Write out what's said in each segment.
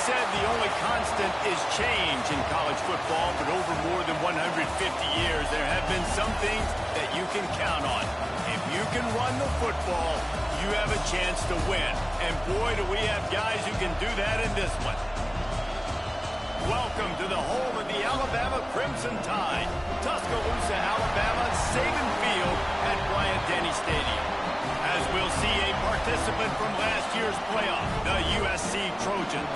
said the only constant is change in college football, but over more than 150 years, there have been some things that you can count on. If you can run the football, you have a chance to win. And boy, do we have guys who can do that in this one. Welcome to the home of the Alabama Crimson Tide. Tuscaloosa, Alabama, Saban Field at Bryant-Denny Stadium. As we'll see a participant from last year's playoff, the USC Trojans.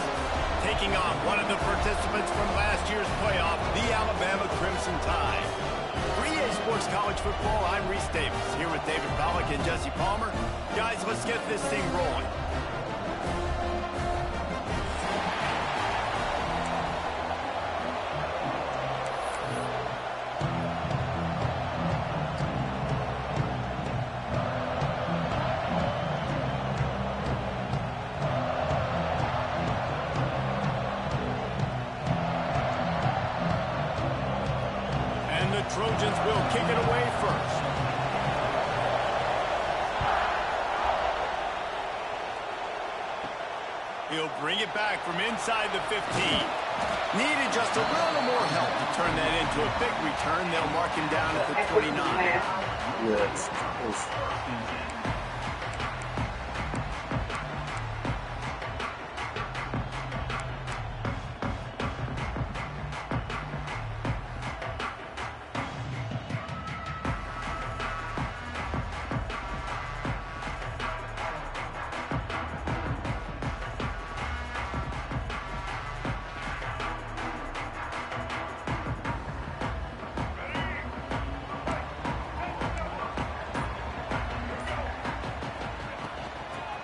Taking on one of the participants from last year's playoff, the Alabama Crimson Tide. For EA Sports College Football, I'm Reese Davis, here with David Pollack and Jesse Palmer. Guys, let's get this thing rolling. Trojans will kick it away first. He'll bring it back from inside the 15. Needed just a little more help to turn that into a big return. They'll mark him down at the 29. Yes.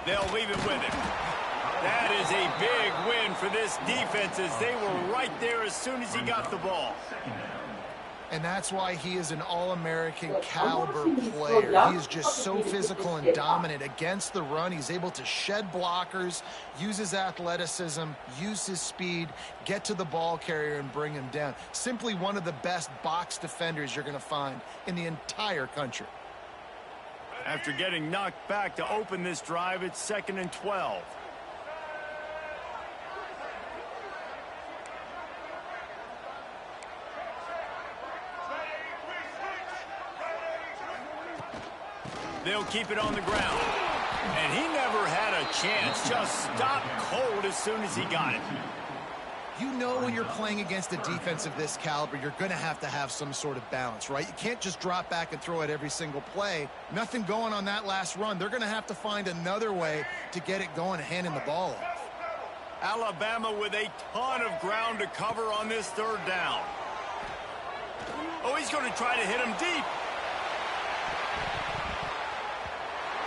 They'll leave it with him. That is a big win for this defense as they were right there as soon as he got the ball. And that's why he is an All-American caliber player. He is just so physical and dominant against the run. He's able to shed blockers, use his athleticism, use his speed, get to the ball carrier and bring him down. Simply one of the best box defenders you're going to find in the entire country. After getting knocked back to open this drive, it's 2nd and 12. They'll keep it on the ground. And he never had a chance. Just stopped cold as soon as he got it. You know when you're playing against a defense of this caliber, you're going to have some sort of balance, right? You can't just drop back and throw it every single play. Nothing going on that last run. They're going to have to find another way to get it going, handing the ball off. Alabama with a ton of ground to cover on this 3rd down. Oh, he's going to try to hit him deep.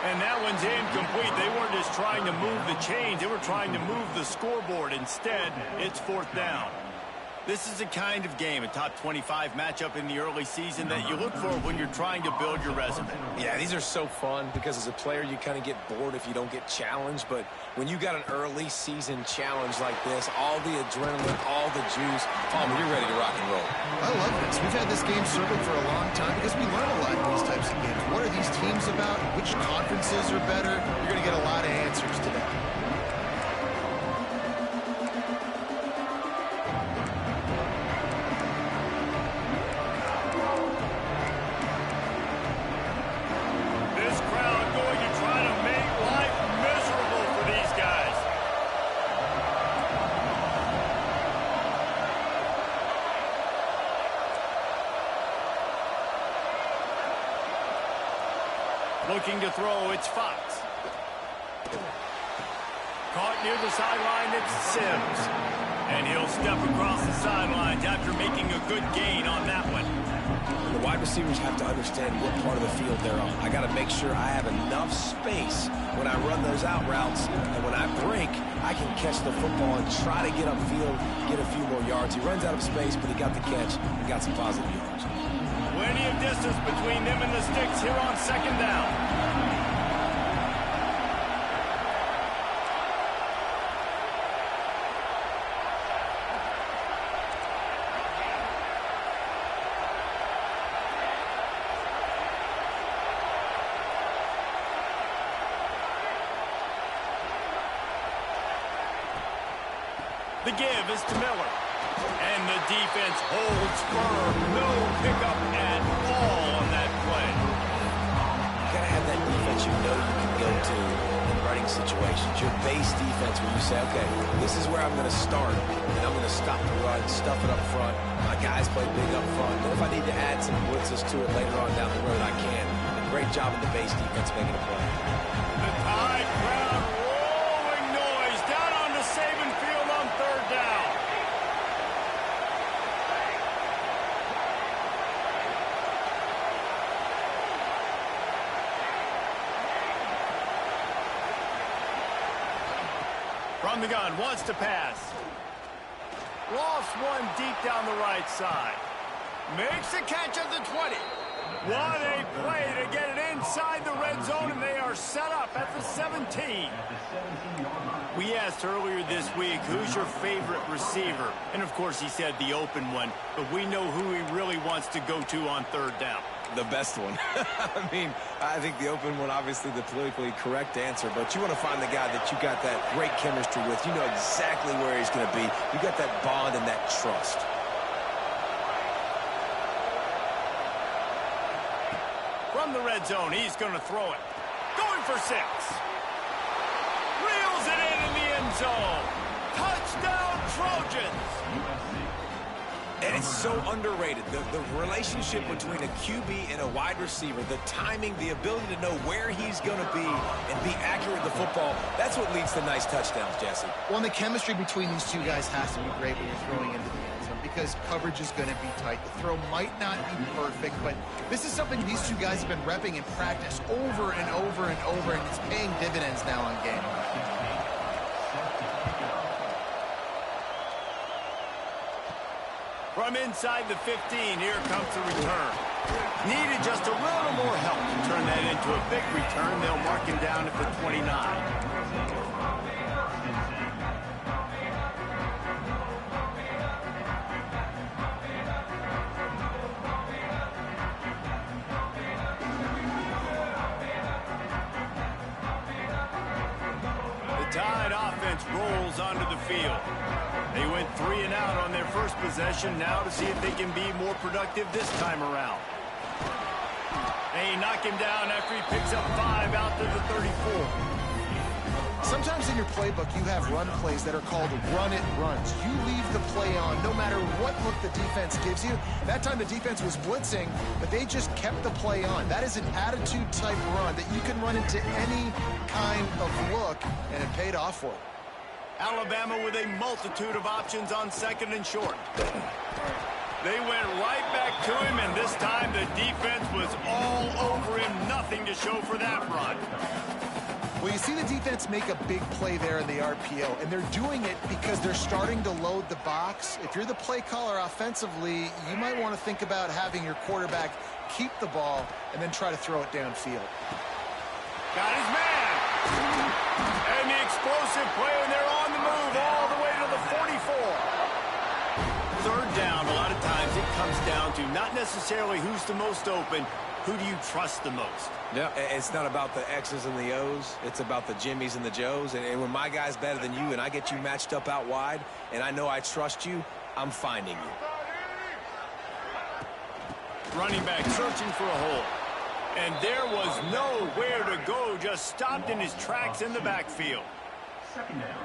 And that one's incomplete. They weren't just trying to move the chains. They were trying to move the scoreboard. Instead, it's 4th down. This is the kind of game, a top 25 matchup in the early season, that you look for when you're trying to build your resume. Yeah, these are so fun because as a player, you kind of get bored if you don't get challenged. But when you got an early season challenge like this, all the adrenaline, all the juice, Palmer, you're ready to rock and roll. I love this. We've had this game circled for a long time because we learn a lot in these types of games. What are these teams about? Which conferences are better? You're going to get a lot of answers today. Looking to throw, it's Fox. Caught near the sideline, it's Sims. And he'll step across the sidelines after making a good gain on that one. The wide receivers have to understand what part of the field they're on. I got to make sure I have enough space when I run those out routes, and when I break, I can catch the football and try to get upfield, get a few more yards. He runs out of space, but he got the catch and got some positive yards. Plenty of distance between them and the sticks here on 2nd down. The give is to Miller. And the defense holds firm. No pickup at all on that play. You got to have that defense you know you can go to in running situations. Your base defense where you say, okay, this is where I'm going to start, and I'm going to stop the run, stuff it up front. My guys play big up front. And if I need to add some blitzes to it later on down the road, I can. Great job in the base defense making a play. The Tide crowd rolling noise down on the Saban field on third down. From the gun, wants to pass. Lost one deep down the right side. Makes the catch at the 20. What a play to get it inside the red zone, and they are set up at the 17. We asked earlier this week, who's your favorite receiver? And, of course, he said the open one, but we know who he really wants to go to on third down. The best one. I mean, I think the open one, obviously the politically correct answer, but you want to find the guy that you got that great chemistry with. You know exactly where he's going to be. You got that bond and that trust. From the red zone, he's going to throw it. Going for 6. Reels it in the end zone. Touchdown, Trojans. And it's so underrated. The relationship between a QB and a wide receiver, the timing, the ability to know where he's going to be and be accurate with the football, that's what leads to nice touchdowns, Jesse. Well, and the chemistry between these two guys has to be great when you're throwing into the end zone because coverage is going to be tight. The throw might not be perfect, but this is something these two guys have been repping in practice over and over and over, and it's paying dividends now on game. From inside the 15, here comes the return. Needed just a little more help to turn that into a big return. They'll mark him down at the 29. The Tide offense rolls onto the field. They went 3 and out on their first possession, now to see if they can be more productive this time around. They knock him down after he picks up 5 out to the 34. Sometimes in your playbook, you have run plays that are called run-it runs. You leave the play on no matter what look the defense gives you. That time the defense was blitzing, but they just kept the play on. That is an attitude-type run that you can run into any kind of look, and it paid off for it. Alabama with a multitude of options on second and short. They went right back to him, and this time the defense was all over him. Nothing to show for that run. Well, you see the defense make a big play there in the RPO, and they're doing it because they're starting to load the box. If you're the play caller offensively, you might want to think about having your quarterback keep the ball and then try to throw it downfield. Got his man. And the explosive play, and they're on the move all the way to the 44. Third down, a lot of times it comes down to not necessarily who's the most open, who do you trust the most? Yeah, it's not about the X's and the O's. It's about the Jimmies and the Joes. And when my guy's better than you and I get you matched up out wide and I know I trust you, I'm finding you. Running back searching for a hole. And there was nowhere to go, just stopped in his tracks in the backfield.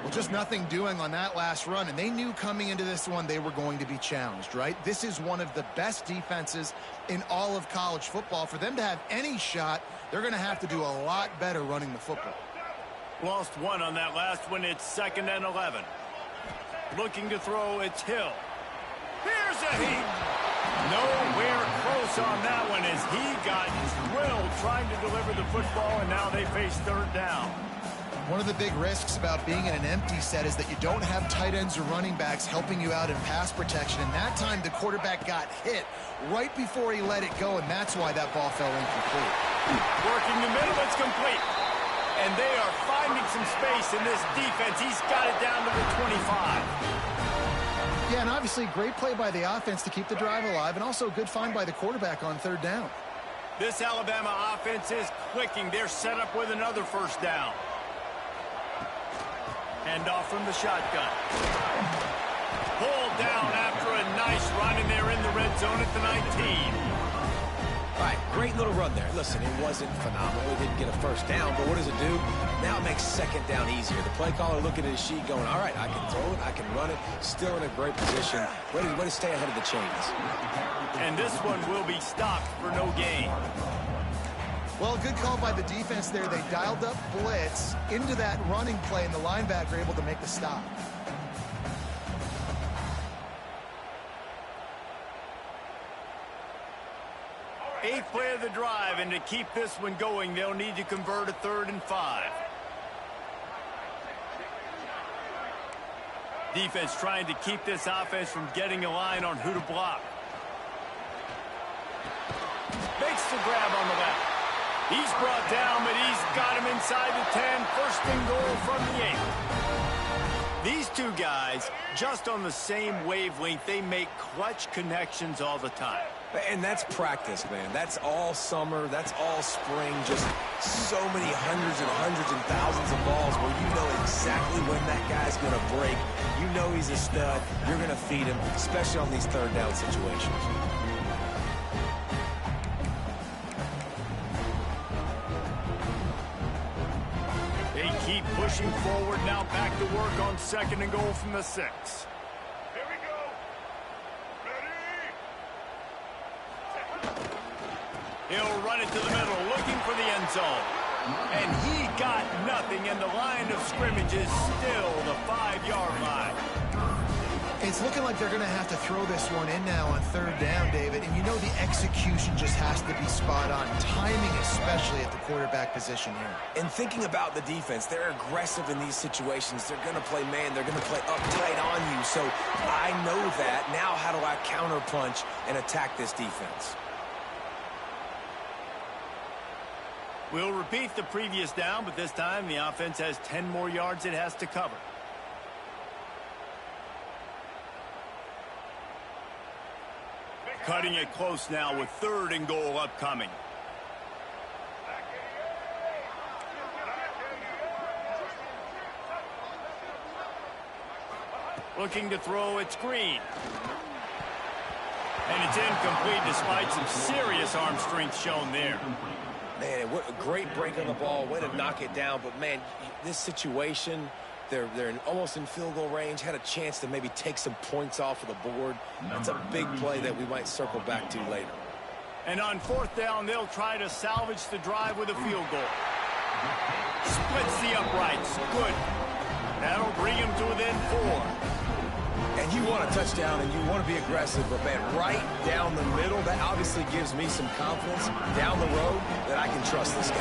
Well, just nothing doing on that last run, and they knew coming into this one they were going to be challenged, right? This is one of the best defenses in all of college football. For them to have any shot, they're going to have to do a lot better running the football. Lost one on that last one. It's 2nd and 11. Looking to throw, it's Hill. Here's a heat. Nowhere close on that one as he got drilled trying to deliver the football, and now they face third down. One of the big risks about being in an empty set is that you don't have tight ends or running backs helping you out in pass protection. And that time the quarterback got hit right before he let it go, and that's why that ball fell incomplete. Working the middle, it's complete. And they are finding some space in this defense. He's got it down to the 25. Yeah, and obviously great play by the offense to keep the drive alive, and also a good find by the quarterback on third down. This Alabama offense is clicking. They're set up with another first down. Hand off from the shotgun. Pulled down after a nice run, and they're in the red zone at the 19. All right, great little run there. Listen, it wasn't phenomenal. He didn't get a first down, but what does it do? Now it makes second down easier. The play caller looking at his sheet going, all right, I can throw it, I can run it. Still in a great position. Way to stay ahead of the chains. And this one will be stopped for no gain. Well, good call by the defense there. They dialed up blitz into that running play, and the linebacker able to make the stop. Eighth play of the drive, and to keep this one going, they'll need to convert a 3rd and 5. Defense trying to keep this offense from getting a line on who to block. Makes the grab on the left. He's brought down, but he's got him inside the 10. First and goal from the 8. These two guys, just on the same wavelength, they make clutch connections all the time. And that's practice, man. That's all summer. That's all spring. Just so many hundreds and thousands of balls where you know exactly when that guy's going to break. You know he's a stud. You're going to feed him, especially on these 3rd down situations. They keep pushing forward. Now back to work on 2nd and goal from the 6. He'll run it to the middle, looking for the end zone. And he got nothing, and the line of scrimmage is still the 5-yard line. It's looking like they're going to have to throw this one in now on 3rd down, David. And you know the execution just has to be spot on. Timing, especially at the quarterback position here. And thinking about the defense, they're aggressive in these situations. They're going to play man. They're going to play up tight on you. So I know that. Now how do I counterpunch and attack this defense? We'll repeat the previous down, but this time the offense has 10 more yards it has to cover. Cutting it close now with 3rd and goal upcoming. Looking to throw, it's Green. And it's incomplete despite some serious arm strength shown there. Man, what a great break on the ball. Way to knock it down. But, man, this situation, they're almost in field goal range. Had a chance to maybe take some points off of the board. That's a big play that we might circle back to later. And on 4th down, they'll try to salvage the drive with a field goal. Splits the uprights. Good. That'll bring him to within 4. And you want a touchdown and you want to be aggressive, but, man, right down the middle, that obviously gives me some confidence down the road that I can trust this guy.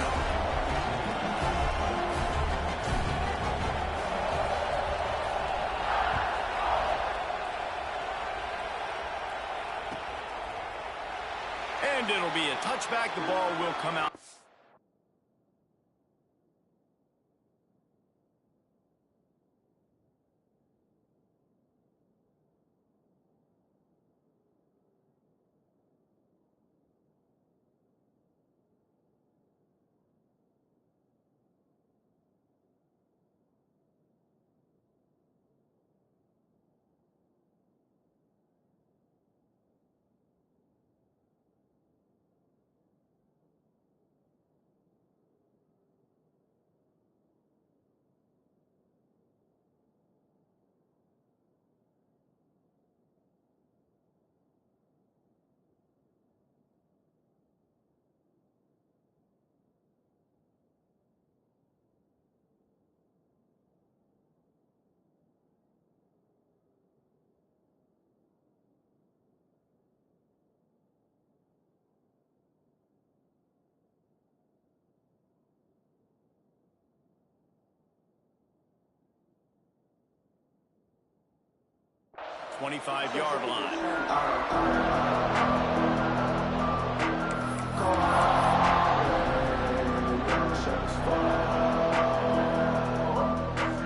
And it'll be a touchback. The ball will come out. .25-yard line.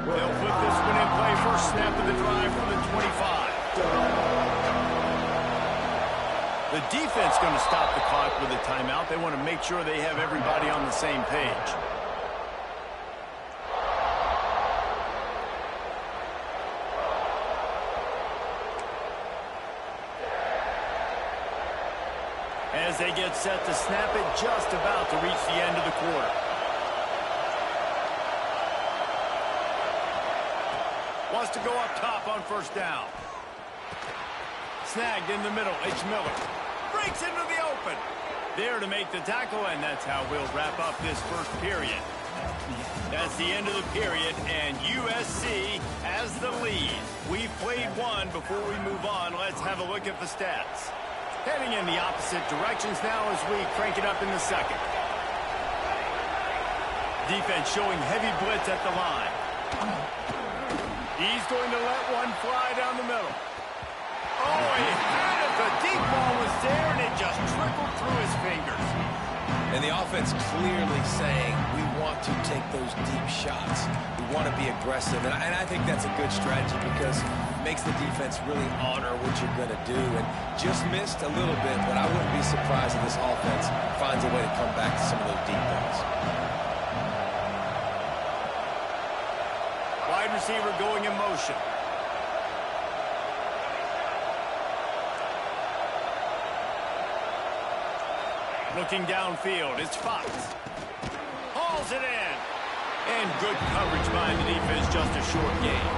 They'll put this one in play. First snap of the drive from the 25. The defense going to stop the clock with a timeout. They want to make sure they have everybody on the same page. as they get set to snap it just about to reach the end of the quarter. Wants to go up top on first down. Snagged in the middle. H. Miller breaks into the open. There to make the tackle, and that's how we'll wrap up this first period. That's the end of the period, and USC has the lead. We've played one. Before we move on, let's have a look at the stats. Heading in the opposite directions now as we crank it up in the second. Defense showing heavy blitz at the line. He's going to let one fly down the middle. Oh, he had it. The deep ball was there, and it just trickled through his fingers. And the offense clearly saying, we want to take those deep shots. We want to be aggressive. And I think that's a good strategy because it makes the defense really honor what you're going to do. And just missed a little bit, but I wouldn't be surprised if this offense finds a way to come back to some of those deep balls. Wide receiver going in motion. Looking downfield, it's Fox. Hauls it in. And good coverage by the defense, just a short gain.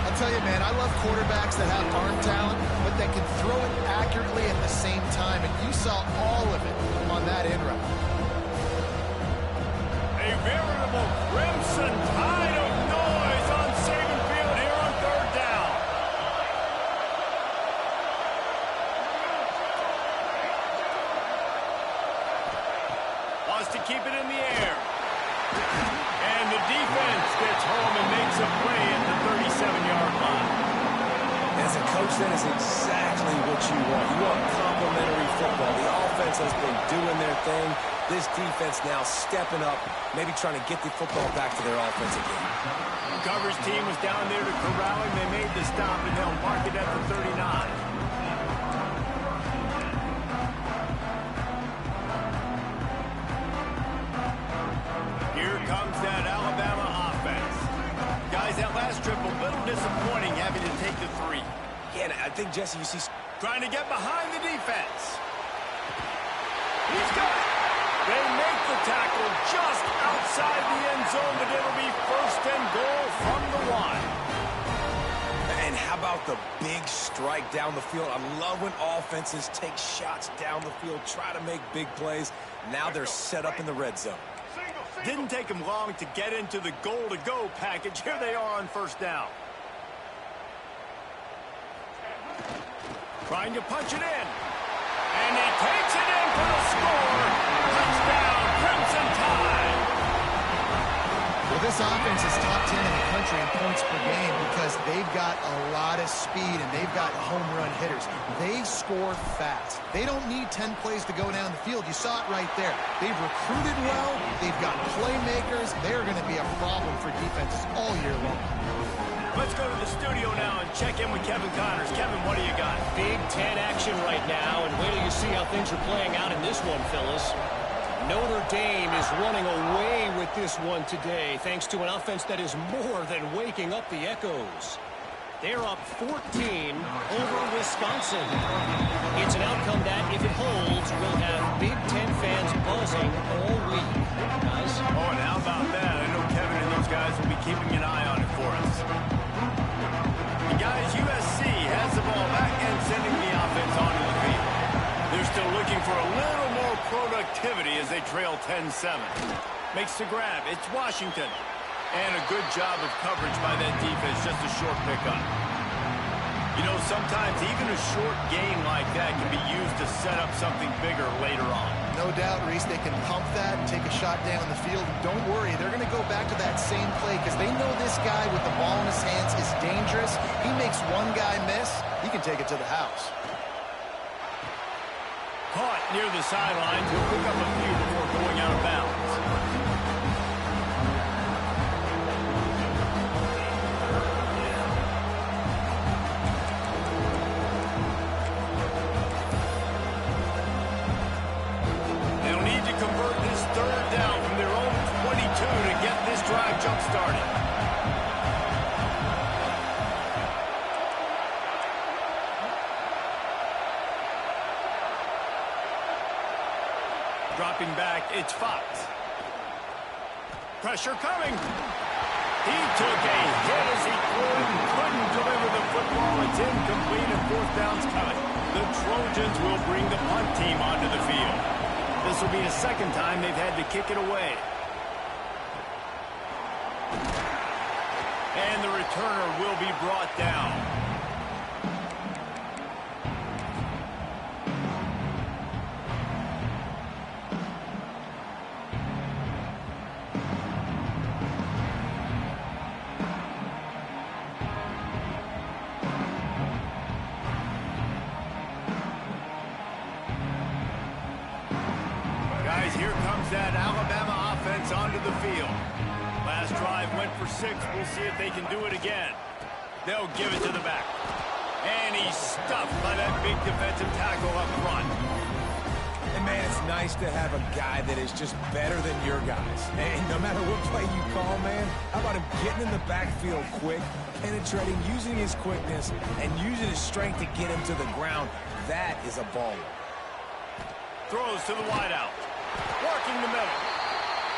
I'll tell you, man, I love quarterbacks that have arm talent, but that can throw it accurately at the same time. And you saw all of it on that in route. A veritable crimson tide of noise on Saban Field here on third down. Wants to keep it in the air. And the defense gets home and makes a play at the 37-yard line. As a coach, that is exactly what you want. You want complementary football. The offense has been doing their thing. This defense now stepping up, maybe trying to get the football back to their offense again. The coverage team was down there to corral him. They made the stop, and they'll mark it at the 39. That Alabama offense. Guys, that last trip a little disappointing having to take the 3. Yeah, I think, Jesse, you see... Trying to get behind the defense. He's got it. They make the tackle just outside the end zone, but it'll be first and goal from the 1. And how about the big strike down the field? I love when offenses take shots down the field, try to make big plays. Now they're set up in the red zone. Didn't take them long to get into the goal-to-go package. Here they are on first down. Trying to punch it in. And he takes it in for the score. Touchdown, Crimson Tide. Well, this offense is top 10 in the country in points per game because they've got a lot of speed and they've got home run hitters. They score fast. They don't need 10 plays to go down the field. You saw it right there. They've recruited well. They've got playmakers. They're going to be a problem for defenses all year long. Let's go to the studio now and check in with Kevin Connors. Kevin, what do you got? Big Ten action right now, and wait till you see how things are playing out in this one, fellas. Notre Dame is running away with this one today, thanks to an offense that is more than waking up the echoes. They're up 14 over Wisconsin. It's an outcome that, if it holds, will have Big Ten fans buzzing all week. Guys? Oh, and how about that? I know Kevin and those guys will be keeping an eye on it for us. And guys, USC has the ball back and sending the offense onto the field. They're still looking for a little more productivity as they trail 10-7. Makes the grab. It's Washington. And a good job of coverage by that defense. Just a short pickup. You know, sometimes even a short gain like that can be used to set up something bigger later on. No doubt, Reese, they can pump that and take a shot down the field. Don't worry, they're going to go back to that same play because they know this guy with the ball in his hands is dangerous. He makes one guy miss, he can take it to the house. Caught near the sidelines. He'll pick up a few before going out of bounds. They'll need to convert this third down from their own 22 to get this drive jump-started. It's Fox. Pressure coming. He took a hit as he threw it and couldn't deliver the football. It's incomplete and fourth down's coming. The Trojans will bring the punt team onto the field. This will be the second time they've had to kick it away. And the returner will be brought down. Guys, here comes that Alabama offense onto the field. Last drive went for 6. We'll see if they can do it again. They'll give it to the back. And he's stuffed by that big defensive tackle up front. And, man, it's nice to have a guy that is just better than your guys. And no matter what play you call, man, how about him getting in the backfield quick, penetrating, using his quickness, and using his strength to get him to the ground. That is a baller. Throws to the wideout. Working the middle.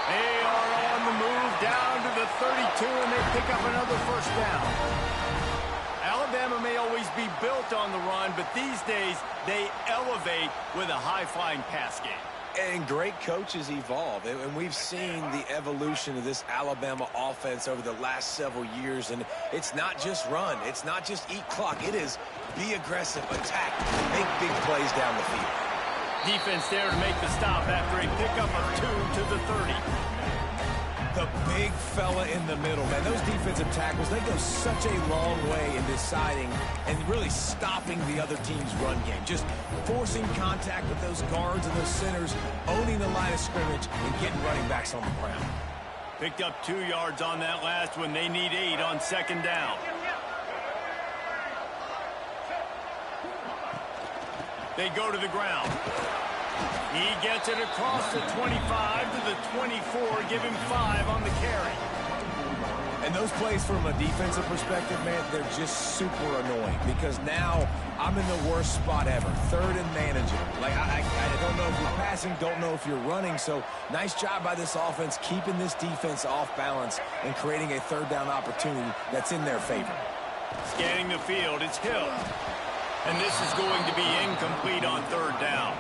They are on the move down to the 32, and they pick up another first down. Alabama may always be built on the run, but these days they elevate with a high-flying pass game. And great coaches evolve, and we've seen the evolution of this Alabama offense over the last several years, and it's not just run, it's not just eat clock, it is be aggressive, attack, make big plays down the field. Defense there to make the stop after a pickup of 2 to the 30. The big fella in the middle, man. Those defensive tackles, they go such a long way in deciding and really stopping the other team's run game. Just forcing contact with those guards and those centers, owning the line of scrimmage, and getting running backs on the ground. Picked up 2 yards on that last one. They need 8 on second down. They go to the ground. He gets it across the 25 to the 24, give him 5 on the carry. And those plays from a defensive perspective, man, they're just super annoying because now I'm in the worst spot ever, third and manageable. Like, I don't know if you're passing, don't know if you're running, so nice job by this offense keeping this defense off balance and creating a third down opportunity that's in their favor. Scanning the field, it's Hill. And this is going to be incomplete on third down.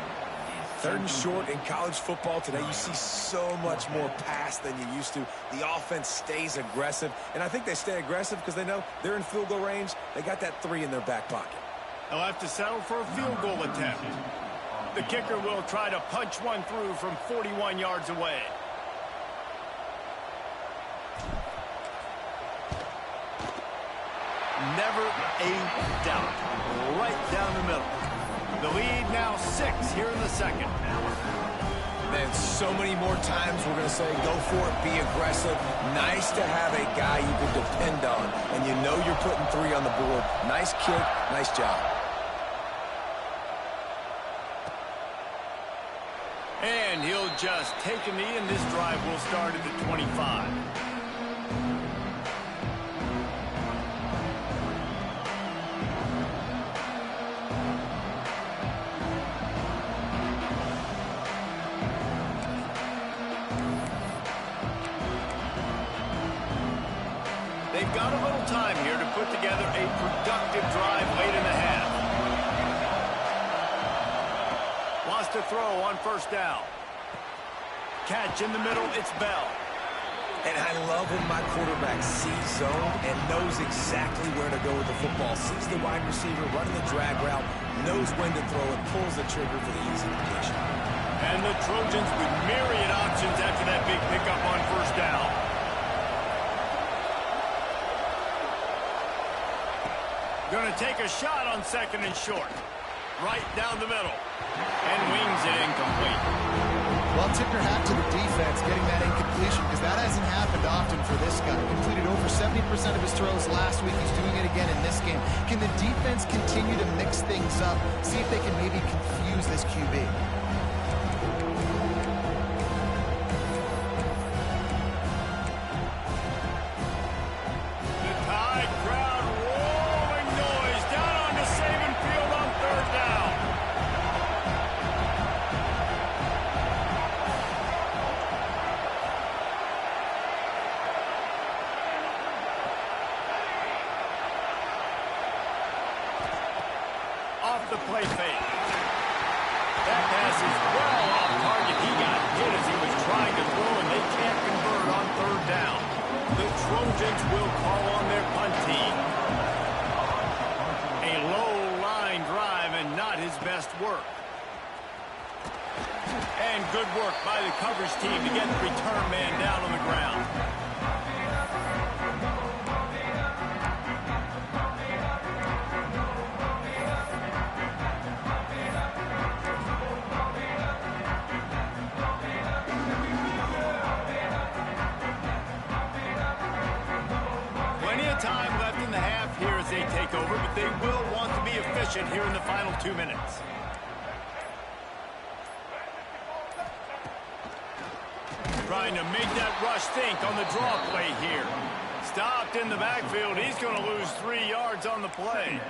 Third and short in college football today, you see so much more pass than you used to. The offense stays aggressive, and I think they stay aggressive because they know they're in field goal range. They got that 3 in their back pocket. They'll have to settle for a field goal attempt. The kicker will try to punch one through from 41 yards away. Never a doubt. Right down the middle. The lead now 6 here in the second. Man, so many more times we're going to say, go for it, be aggressive. Nice to have a guy you can depend on, and you know you're putting 3 on the board. Nice kick, nice job. And he'll just take a knee, and this drive will start at the 25. They've got a little time here to put together a productive drive late in the half. Wants to throw on first down. Catch in the middle, it's Bell. And I love when my quarterback sees zone and knows exactly where to go with the football. Sees the wide receiver running the drag route, knows when to throw it, pulls the trigger for the easy completion. And the Trojans with myriad options after that big pickup on first down. Going to take a shot on second and short. Right down the middle. And wings it incomplete. Well, tip your hat to the defense getting that incompletion because that hasn't happened often for this guy. Completed over 70% of his throws last week. He's doing it again in this game. Can the defense continue to mix things up? See if they can maybe confuse this QB. the play fake. That pass is well off target. He got hit as he was trying to throw, and they can't convert on third down. The Trojans will call on their punt team. A low line drive and not his best work. And good work by the coverage team to get the return man down on the ground. Plenty of time left in the half here as they take over, but they will want to be efficient here in the final 2 minutes. Trying to make that rush think on the draw play here. Stopped in the backfield. He's going to lose 3 yards on the play.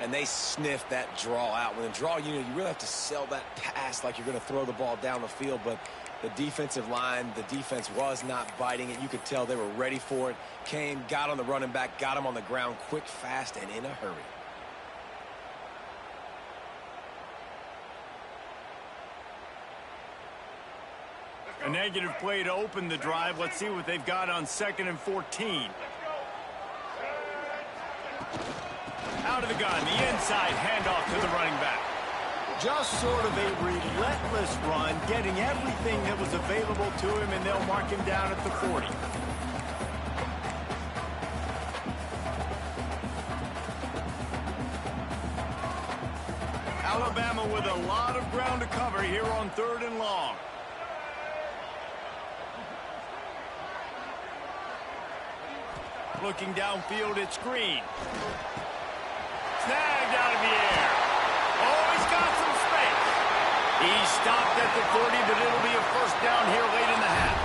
And they sniffed that draw out. With a draw unit, you really have to sell that pass like you're going to throw the ball down the field. But the defensive line, the defense was not biting it. You could tell they were ready for it. Came, got on the running back, got him on the ground quick, fast, and in a hurry. A negative play to open the drive. Let's see what they've got on 2nd and 14. Out of the gun, the inside handoff to the running back. Just sort of a relentless run, getting everything that was available to him, and they'll mark him down at the 40. Alabama with a lot of ground to cover here on 3rd and long. Looking downfield, it's Green. Snagged out of the air. Oh, he's got some space. He stopped at the 40, but it'll be a first down here late in the half.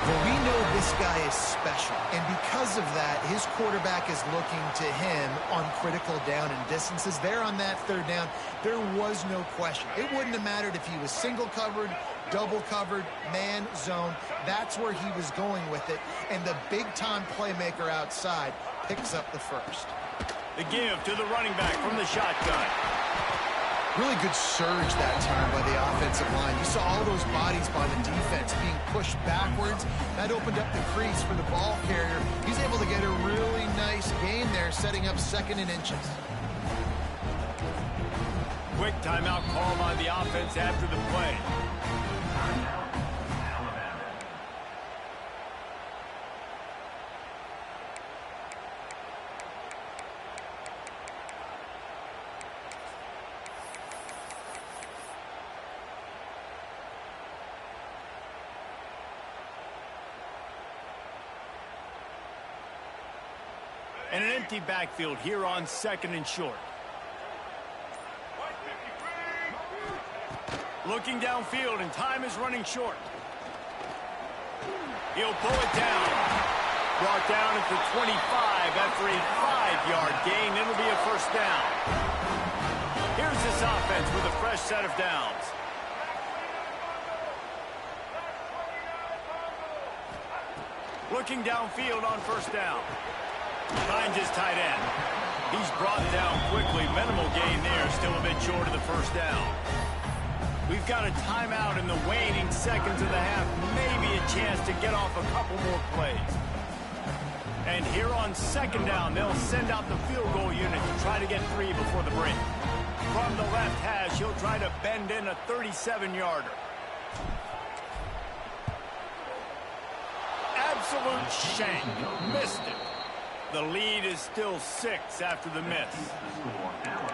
Well, we know this guy is special, and because of that, his quarterback is looking to him on critical down and distances. There on that 3rd down, there was no question. It wouldn't have mattered if he was single covered, double covered, man, zone. That's where he was going with it, and the big-time playmaker outside picks up the first. The give to the running back from the shotgun. Really good surge that time by the offensive line. You saw all those bodies by the defense being pushed backwards. That opened up the crease for the ball carrier. He's able to get a really nice gain there, setting up 2nd and inches. Quick timeout call by the offense after the play. And an empty backfield here on 2nd and short. Looking downfield, and time is running short. He'll pull it down. Brought down at the 25 after a 5-yard gain. It'll be a first down. Here's this offense with a fresh set of downs. Looking downfield on first down. Finds his tight end. He's brought down quickly. Minimal gain there. Still a bit short of the first down. We've got a timeout in the waning seconds of the half. Maybe a chance to get off a couple more plays. And here on 2nd down, they'll send out the field goal unit to try to get 3 before the break. From the left hash, he'll try to bend in a 37-yarder. Absolute shank. Missed it. The lead is still 6 after the miss.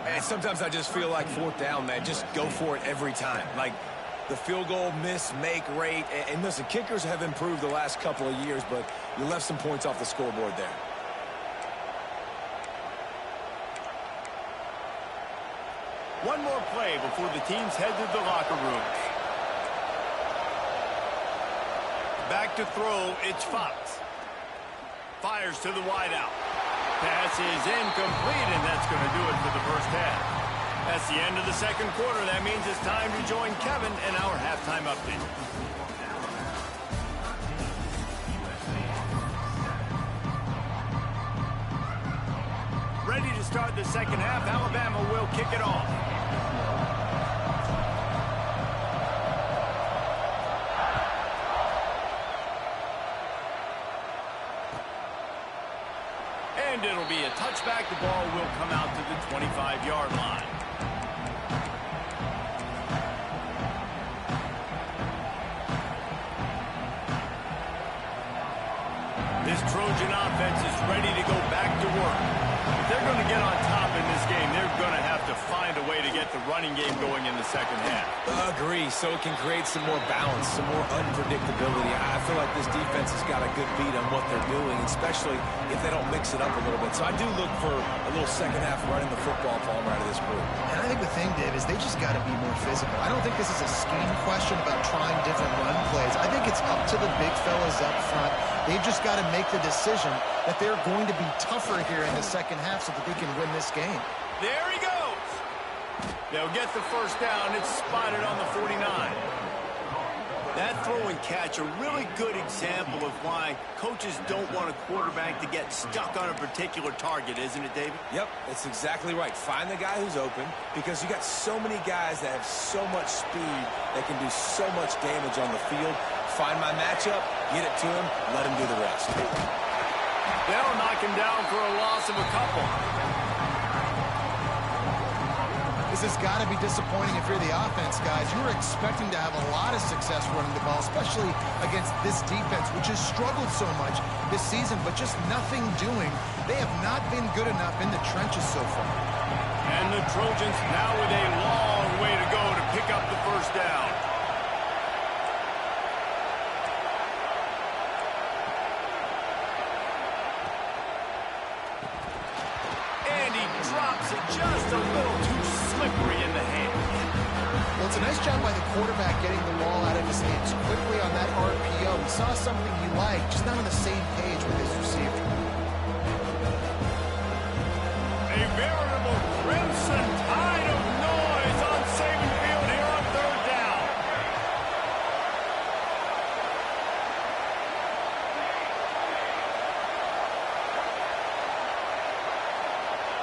And sometimes I just feel like 4th down, man. Just go for it every time. Like the field goal miss, make rate. And listen, kickers have improved the last couple of years, but you left some points off the scoreboard there. One more play before the teams head to the locker rooms. Back to throw, it's Fox. Fires to the wideout. Pass is incomplete, and that's going to do it for the first half. That's the end of the 2nd quarter. That means it's time to join Kevin in our halftime update. Ready to start the the second half. Alabama will kick it off. And it'll be a touchback. The ball will come out to the 25-yard line. This Trojan offense is ready to go back to work. If they're going to get on top in this game, they're going to have to find a way to get the running game going in the second half. Agree, so it can create some more balance, some more unpredictability. I feel like this defense has got a good beat on what they're doing, especially if they don't mix it up a little bit. So I do look for a little second half running the football ball out of this group. And I think the thing, Dave, is they just got to be more physical. I don't think this is a scheme question about trying different run plays. I think it's up to the big fellas up front. They've just got to make the decision that they're going to be tougher here in the second half so that they can win this game. There he goes. They'll get the first down. It's spotted on the 49. That throw and catch, a really good example of why coaches don't want a quarterback to get stuck on a particular target, isn't it, David? Yep, it's exactly right. Find the guy who's open, because you got so many guys that have so much speed that can do so much damage on the field. Find my matchup, get it to him, let him do the rest. They'll knock him down for a loss of a couple. This has got to be disappointing if you're the offense, guys. You were expecting to have a lot of success running the ball, especially against this defense, which has struggled so much this season, but just nothing doing. They have not been good enough in the trenches so far. And the Trojans now with a long way to go to pick up the first down. Drops it just a little too slippery in the hand. Well, it's a nice job by the quarterback getting the ball out of his hands quickly on that RPO. He saw something he liked, just not on the same page with his receiver. A veritable crimson tide of noise on Saban Field here on third down.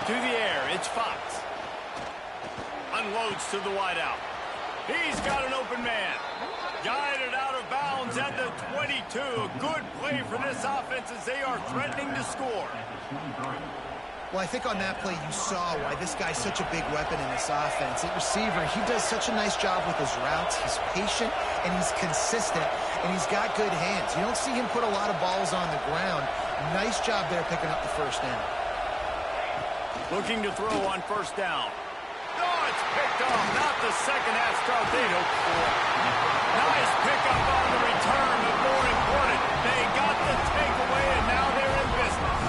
To the air, it's Fox. Unloads to the wideout. He's got an open man. Guided out of bounds at the 22. A good play for this offense as they are threatening to score. Well, I think on that play you saw why this guy's such a big weapon in this offense. At receiver, he does such a nice job with his routes. He's patient, and he's consistent, and he's got good hands. You don't see him put a lot of balls on the ground. Nice job there picking up the first down. Looking to throw on first down. Oh, it's picked off. Not the second half start they'd hoped for. Nice pickup on the return, but more important, they got the takeaway, and now they're in business.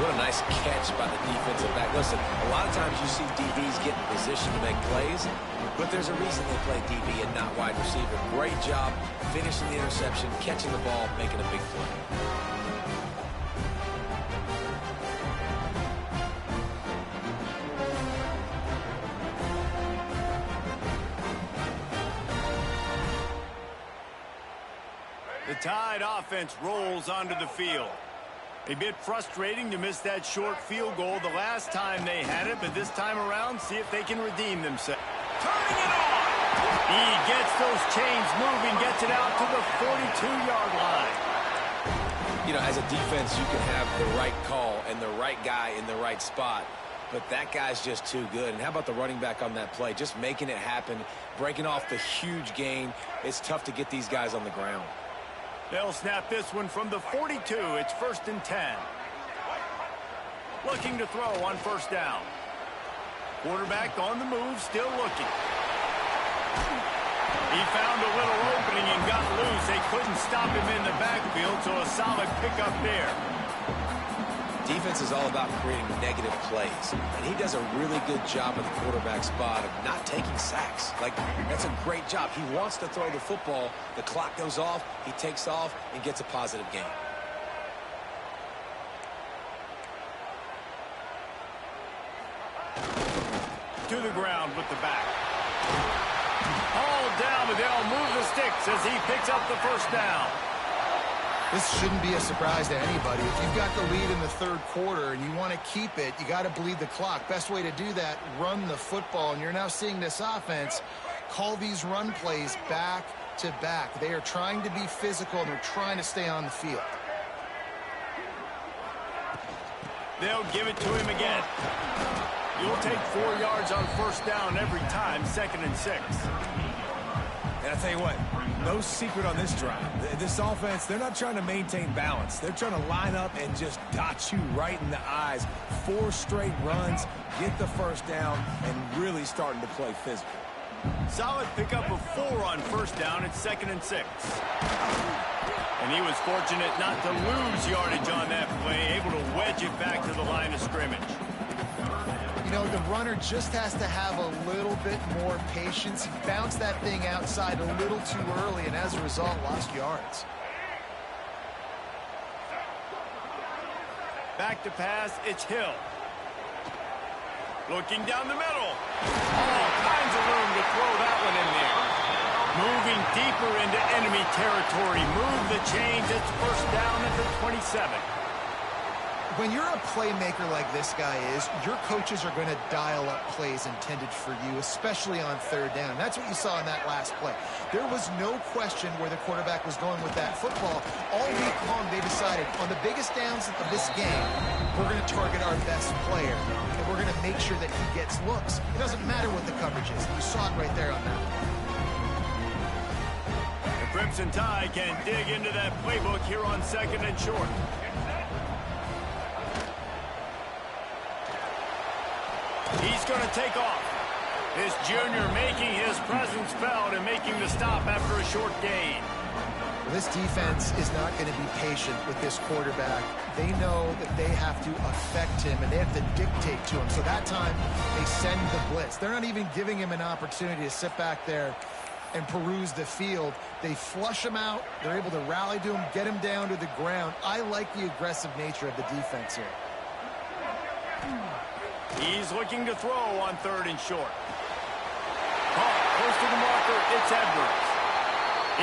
What a nice catch by the defensive back. Listen, a lot of times you see DBs get in position to make plays, but there's a reason they play DB and not wide receiver. Great job finishing the interception, catching the ball, making a big play. The Tide offense rolls onto the field. A bit frustrating to miss that short field goal the last time they had it, but this time around, see if they can redeem themselves. Turning it on! He gets those chains moving, gets it out to the 42-yard line. You know, as a defense, you can have the right call and the right guy in the right spot, but that guy's just too good. And how about the running back on that play? Just making it happen, breaking off the huge gain. It's tough to get these guys on the ground. They'll snap this one from the 42. It's 1st and 10. Looking to throw on first down. Quarterback on the move, still looking. He found a little opening and got loose. They couldn't stop him in the backfield, so a solid pickup there. Defense is all about creating negative plays, and he does a really good job at the quarterback spot of not taking sacks. Like, that's a great job. He wants to throw the football. The clock goes off, he takes off, and gets a positive gain. To the ground with the back. Hauled down, but they'll move the sticks as he picks up the first down. This shouldn't be a surprise to anybody. If you've got the lead in the third quarter and you want to keep it, you got to bleed the clock. Best way to do that, run the football. And you're now seeing this offense call these run plays back to back. They are trying to be physical, and they're trying to stay on the field. They'll give it to him again. You'll take 4 yards on first down every time, 2nd and 6. And I tell you what, no secret on this drive. This offense, they're not trying to maintain balance. They're trying to line up and just dot you right in the eyes. 4 straight runs, get the first down, and really starting to play physical. Solid pickup of 4 on first down. It's 2nd and 6. And he was fortunate not to lose yardage on that play, able to wedge it back to the line of scrimmage. You know, the runner just has to have a little bit more patience. He bounced that thing outside a little too early, and as a result, lost yards. Back to pass, it's Hill. Looking down the middle. All kinds of room to throw that one in there. Moving deeper into enemy territory. Move the chains. It's first down at the 27. When you're a playmaker like this guy is, your coaches are going to dial up plays intended for you, especially on third down. That's what you saw in that last play. There was no question where the quarterback was going with that football. All week long, they decided on the biggest downs of this game, we're going to target our best player, and we're going to make sure that he gets looks. It doesn't matter what the coverage is. You saw it right there on that one. The Crimson Tide can dig into that playbook here on 2nd and short. He's going to take off. This junior making his presence felt and making the stop after a short gain. This defense is not going to be patient with this quarterback. They know that they have to affect him, and they have to dictate to him. So that time, they send the blitz. They're not even giving him an opportunity to sit back there and peruse the field. They flush him out. They're able to rally to him, get him down to the ground. I like the aggressive nature of the defense here. He's looking to throw on 3rd and short. Close to the marker, it's Edwards.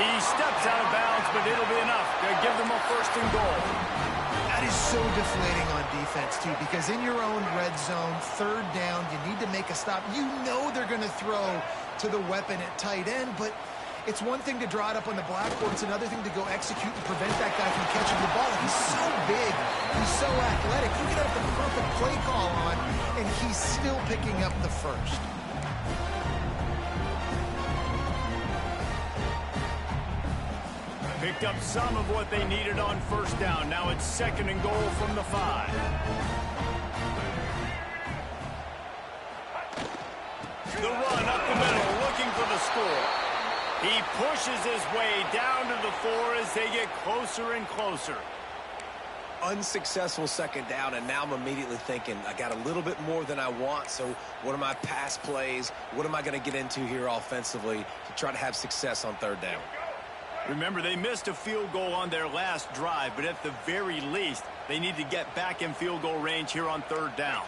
He steps out of bounds, but it'll be enough to give them a 1st and goal. That is so deflating on defense, too, because in your own red zone, 3rd down, you need to make a stop. You know they're going to throw to the weapon at tight end, but it's one thing to draw it up on the blackboard. It's another thing to go execute and prevent that guy from catching the ball. He's so big. He's so athletic. You can have the perfect play call on, and he's still picking up the 1st. Picked up some of what they needed on first down. Now it's 2nd and goal from the 5. The run up the middle, looking for the score. He pushes his way down to the 4 as they get closer and closer. Unsuccessful 2nd down, and now I'm immediately thinking, I got a little bit more than I want, so what are my pass plays? What am I going to get into here offensively to try to have success on 3rd down? Remember, they missed a field goal on their last drive, but at the very least, they need to get back in field goal range here on 3rd down.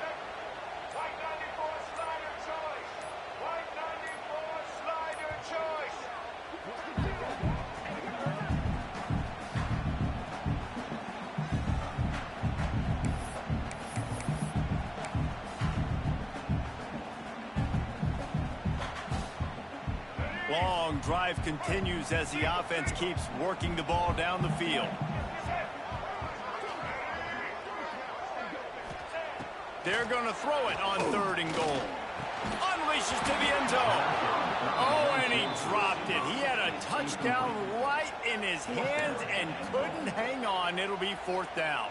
Long drive continues as the offense keeps working the ball down the field. They're going to throw it on 3rd and goal. Unleashes to the end zone. Oh, and he dropped it. He had a touchdown right in his hands and couldn't hang on. It'll be 4th down.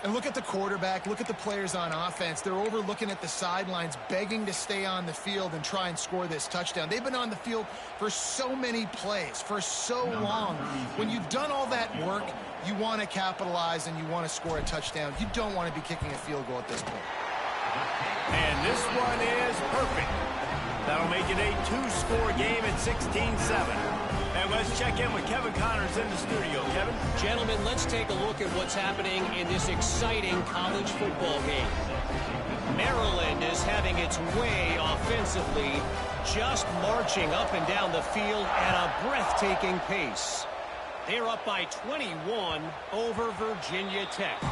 And look at the quarterback, look at the players on offense. They're over looking at the sidelines, begging to stay on the field and try and score this touchdown. They've been on the field for so many plays, for so long. When you've done all that work, you want to capitalize and you want to score a touchdown. You don't want to be kicking a field goal at this point. And this one is perfect. That'll make it a 2-score game at 16-7. And let's check in with Kevin Connors in the studio. Kevin? Gentlemen, let's take a look at what's happening in this exciting college football game. Maryland is having its way offensively, just marching up and down the field at a breathtaking pace. They are up by 21 over Virginia Tech.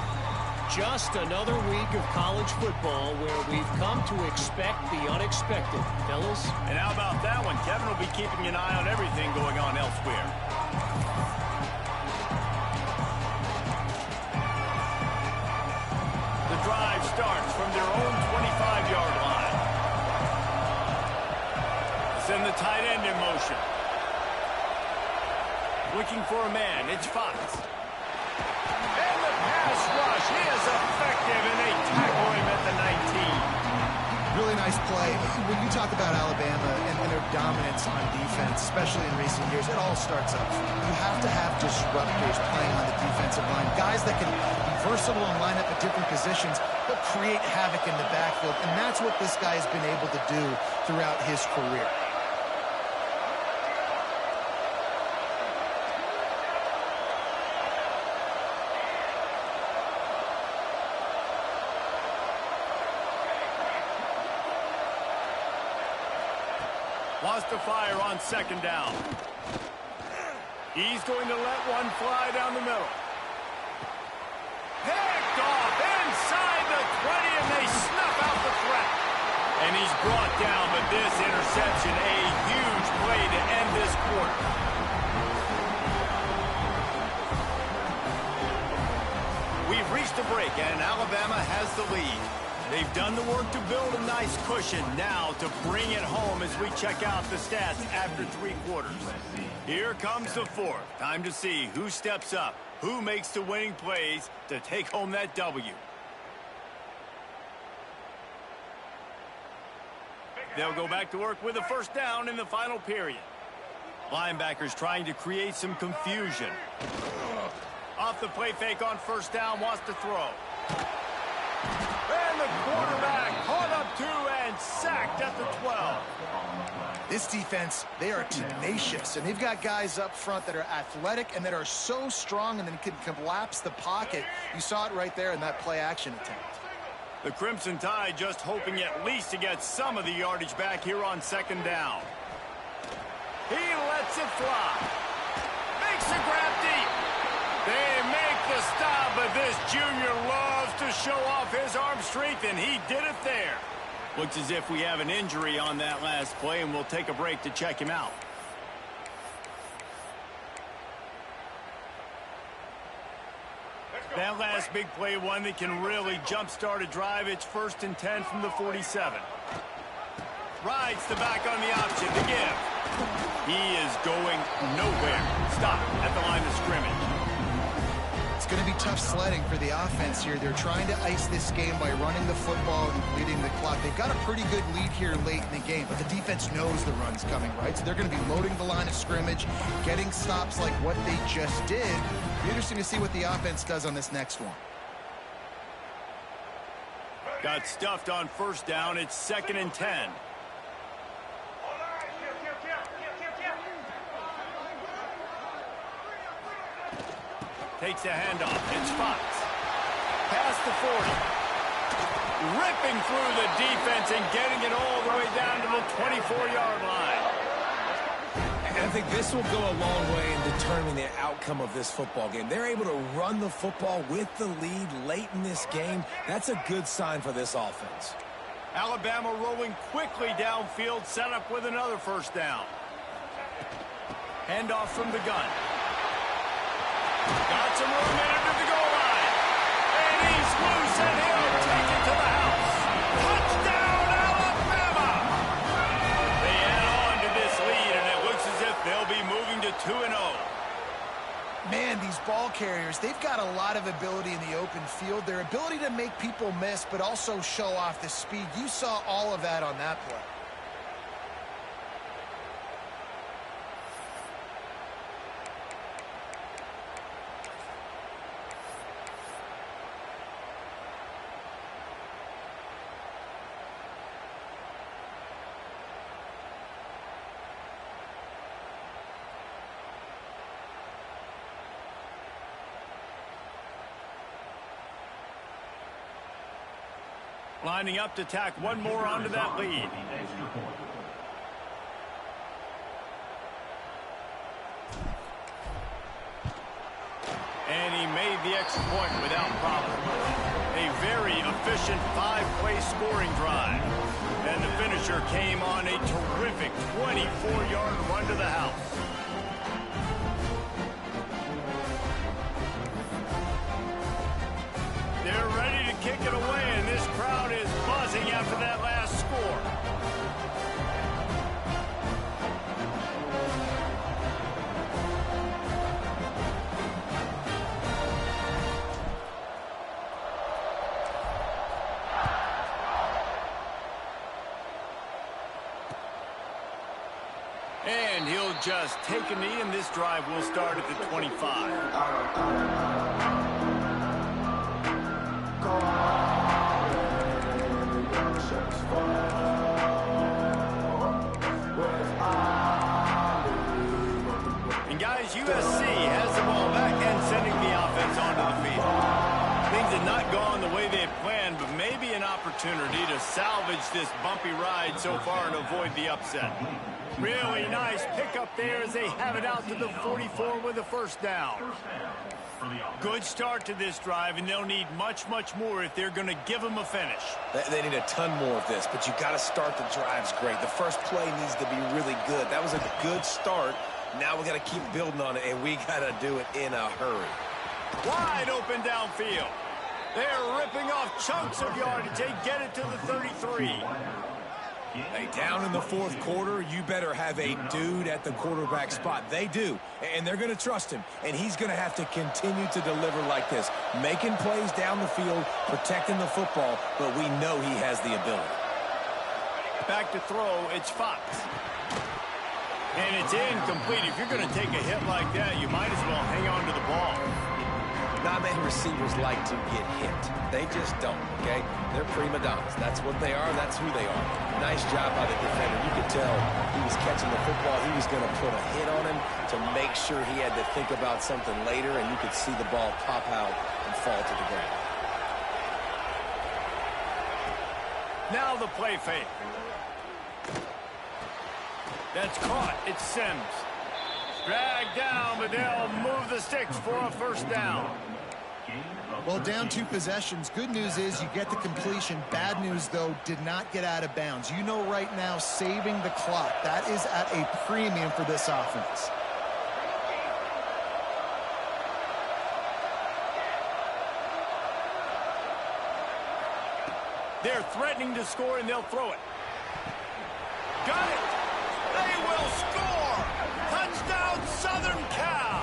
Just another week of college football where we've come to expect the unexpected, fellas. And how about that one? Kevin will be keeping an eye on everything going on elsewhere. The drive starts from their own 25-yard line. Send the tight end in motion. Looking for a man. It's Fox. And the pass rush. He is effective, and they tackle him at the 19. Really nice play. When you talk about Alabama and their dominance on defense, especially in recent years, it all starts up front. You have to have disruptors playing on the defensive line, guys that can be versatile and line up at different positions, but create havoc in the backfield, and that's what this guy has been able to do throughout his career. Wants to fire on second down. He's going to let one fly down the middle. Picked off inside the 20, and they snuff out the threat. And he's brought down, but this interception, a huge play to end this quarter. We've reached a break, and Alabama has the lead. They've done the work to build a nice cushion. Now to bring it home as we check out the stats after 3 quarters. Here comes the fourth. Time to see who steps up, who makes the winning plays to take home that W. They'll go back to work with a first down in the final period. Linebackers trying to create some confusion. Off the play fake on first down, wants to throw. And the quarterback caught up 2 and sacked at the 12. This defense, they are tenacious, and they've got guys up front that are athletic and that are so strong and then can collapse the pocket. You saw it right there in that play-action attempt. The Crimson Tide just hoping at least to get some of the yardage back here on second down. He lets it fly. Makes a grab deep. They make the stop, but this junior loves to show off his arm strength, and he did it there. Looks as if we have an injury on that last play, and we'll take a break to check him out. That last big play, one that can really jumpstart a drive. It's 1st and 10 from the 47. Rides the back on the option to give. He is going nowhere. Stop at the line of scrimmage. It's going to be tough sledding for the offense here. They're trying to ice this game by running the football and bleeding the clock. They've got a pretty good lead here late in the game, but the defense knows the run's coming, right? So they're going to be loading the line of scrimmage, getting stops like what they just did. It'll be interesting to see what the offense does on this next one. Got stuffed on first down. It's 2nd and 10. Takes the handoff. It's Fox. Past the 40. Ripping through the defense and getting it all the way down to the 24-yard line. And I think this will go a long way in determining the outcome of this football game. They're able to run the football with the lead late in this game. That's a good sign for this offense. Alabama rolling quickly downfield, set up with another first down. Handoff from the gun. Got some room in under the goal line. And he's loose, and he'll take it to the house. Touchdown, Alabama! They add on to this lead, and it looks as if they'll be moving to 2-0. Man, these ball carriers, they've got a lot of ability in the open field. Their ability to make people miss, but also show off the speed. You saw all of that on that play. Lining up to tack one more onto that lead. the extra point without problem. A very efficient 5-play scoring drive. And the finisher came on a terrific 24-yard run to the house. They're ready to kick it away, and this crowd is buzzing after that last score. And he'll just take a knee, and this drive will start at the 25. And guys, USC has the ball back and sending the offense onto the field. Things have not gone the way they had planned, but maybe an opportunity to salvage this bumpy ride so far and avoid the upset. Really nice pickup there as they have it out to the 44 with a first down. Good start to this drive, and they'll need much, much more if they're going to give them a finish. They need a ton more of this, but you got to start the drives great. The first play needs to be really good. That was a good start. Now we got to keep building on it, and we got to do it in a hurry. Wide open downfield. They're ripping off chunks of yardage. They get it to the 33. Hey, down in the fourth quarter, you better have a dude at the quarterback spot. They do, and they're going to trust him, and he's going to have to continue to deliver like this, making plays down the field, protecting the football, but we know he has the ability. Back to throw, it's Fox. And it's incomplete. If you're going to take a hit like that, you might as well hang on to the ball. Not many receivers like to get hit. They just don't, okay? They're prima donnas. That's what they are. That's who they are. Nice job by the defender. You could tell he was catching the football. He was going to put a hit on him to make sure he had to think about something later, and you could see the ball pop out and fall to the ground. Now the play fake. That's caught. It's Sims. Dragged down, but they'll move the sticks for a first down. Well, down 2 possessions. Good news is you get the completion. Bad news, though, did not get out of bounds. You know right now, saving the clock. That is at a premium for this offense. They're threatening to score, and they'll throw it. Got it! They will score! Touchdown, Southern Cal!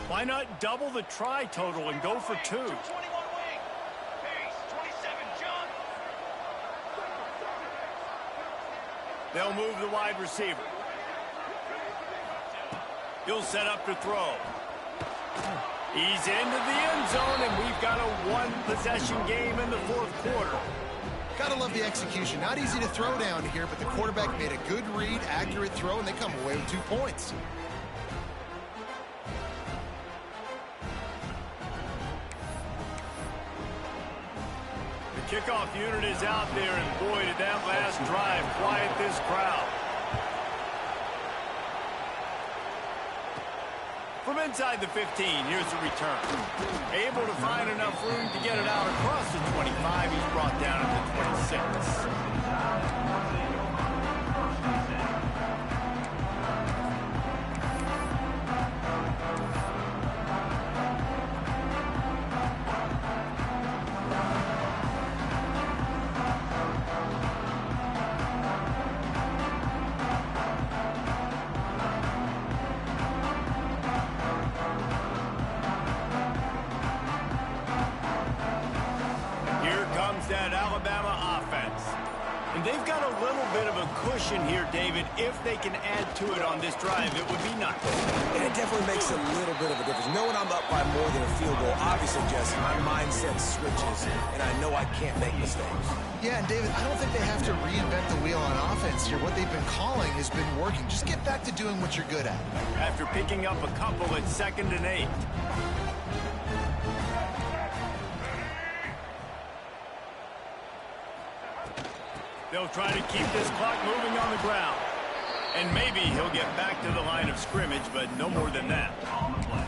Why not double the try total and go for 2? They'll move the wide receiver. He'll set up to throw. He's into the end zone, and we've got a 1-possession game in the fourth quarter. Gotta love the execution. Not easy to throw down here, but the quarterback made a good read, accurate throw, and they come away with 2 points. Kickoff unit is out there, and boy, did that last drive quiet this crowd. From inside the 15, here's the return. Able to find enough room to get it out across the 25. He's brought down at the 26. That Alabama offense. And they've got a little bit of a cushion here, David. If they can add to it on this drive, it would be nice. And it definitely makes a little bit of a difference. Knowing I'm up by more than a field goal, obviously, Jesse, my mindset switches, and I know I can't make mistakes. Yeah, and David, I don't think they have to reinvent the wheel on offense here. What they've been calling has been working. Just get back to doing what you're good at. After picking up a couple at 2nd and 8. They'll try to keep this clock moving on the ground. And maybe he'll get back to the line of scrimmage, but no more than that on the play.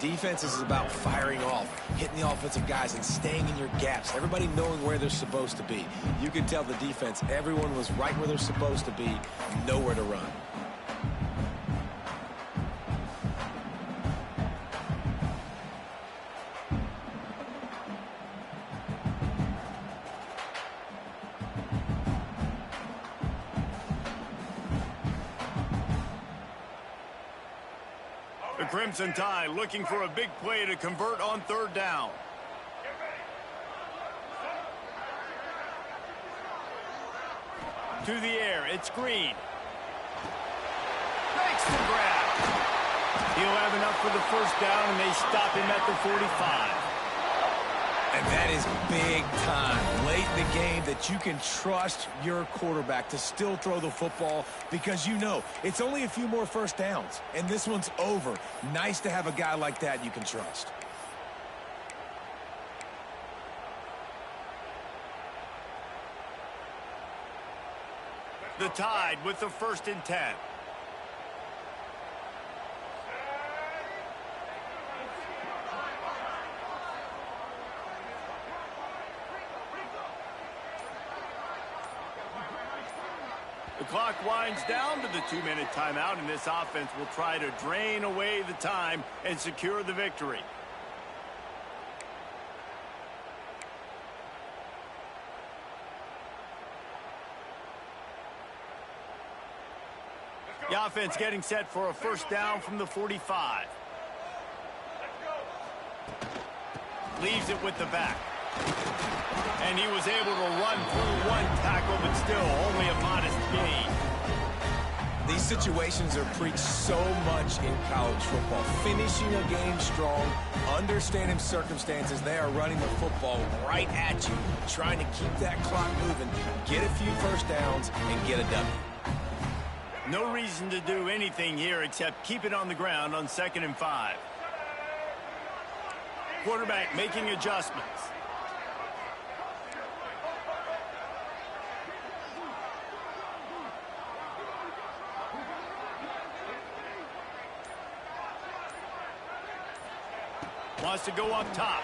Defense is about firing off, hitting the offensive guys, and staying in your gaps. Everybody knowing where they're supposed to be. You can tell the defense, everyone was right where they're supposed to be, nowhere to run. The Crimson Tide looking for a big play to convert on 3rd down. To the air, it's Green. Makes the grab. He'll have enough for the 1st down, and they stop him at the 45. And that is big time, late in the game, that you can trust your quarterback to still throw the football because you know it's only a few more 1st downs, and this one's over. Nice to have a guy like that you can trust. The Tide with the 1st and 10. The clock winds down to the 2-minute timeout, and this offense will try to drain away the time and secure the victory. The offense getting set for a 1st down from the 45. Leaves it with the back. And he was able to run through 1 tackle, but still only a modest gain. These situations are preached so much in college football. Finishing a game strong, understanding circumstances. They are running the football right at you, trying to keep that clock moving, get a few 1st downs, and get a W. No reason to do anything here except keep it on the ground on 2nd and 5. Quarterback making adjustments. Wants to go up top.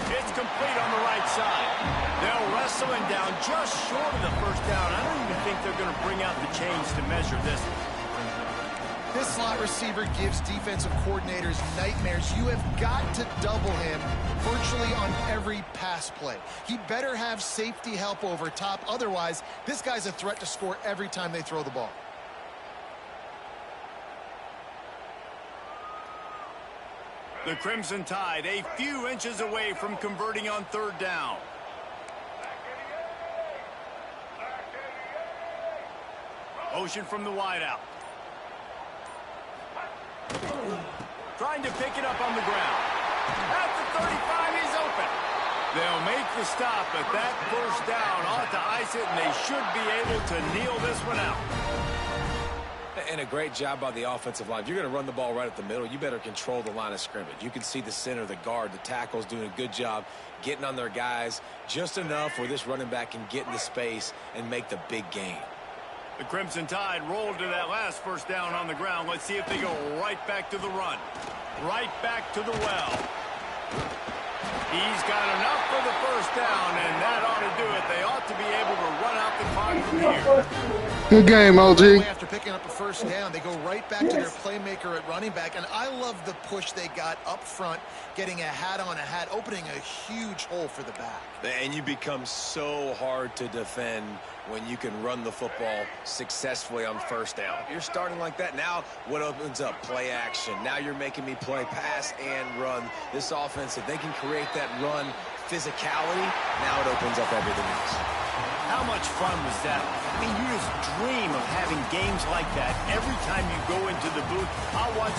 It's complete on the right side. They'll wrestle him down just short of the 1st down. I don't even think they're going to bring out the chains to measure this one. This slot receiver gives defensive coordinators nightmares. You have got to double him virtually on every pass play. He better have safety help over top. Otherwise, this guy's a threat to score every time they throw the ball. The Crimson Tide a few inches away from converting on 3rd down. Motion from the wideout. Trying to pick it up on the ground. At the 35, he's open. They'll make the stop, but that 1st down ought to ice it, and they should be able to kneel this one out. And a great job by the offensive line. If you're going to run the ball right at the middle, you better control the line of scrimmage. You can see the center, the guard, the tackles doing a good job getting on their guys just enough where this running back can get into space and make the big gain. The Crimson Tide rolled to that last 1st down on the ground. Let's see if they go right back to the run. Right back to the well. He's got enough for the 1st down, and that ought to do it. They ought to be able to run out the clock from here. Good game, OG. After picking up a 1st down, they go right back to their playmaker at running back. And I love the push they got up front, getting a hat on a hat, opening a huge hole for the back. And you become so hard to defend when you can run the football successfully on 1st down. You're starting like that. Now what opens up? Play action. Now you're making me play pass and run. This offense, if they can create that run physicality, now it opens up everything else. How much much fun was that? I mean, you just dream of having games like that every time you go into the booth. I'll watch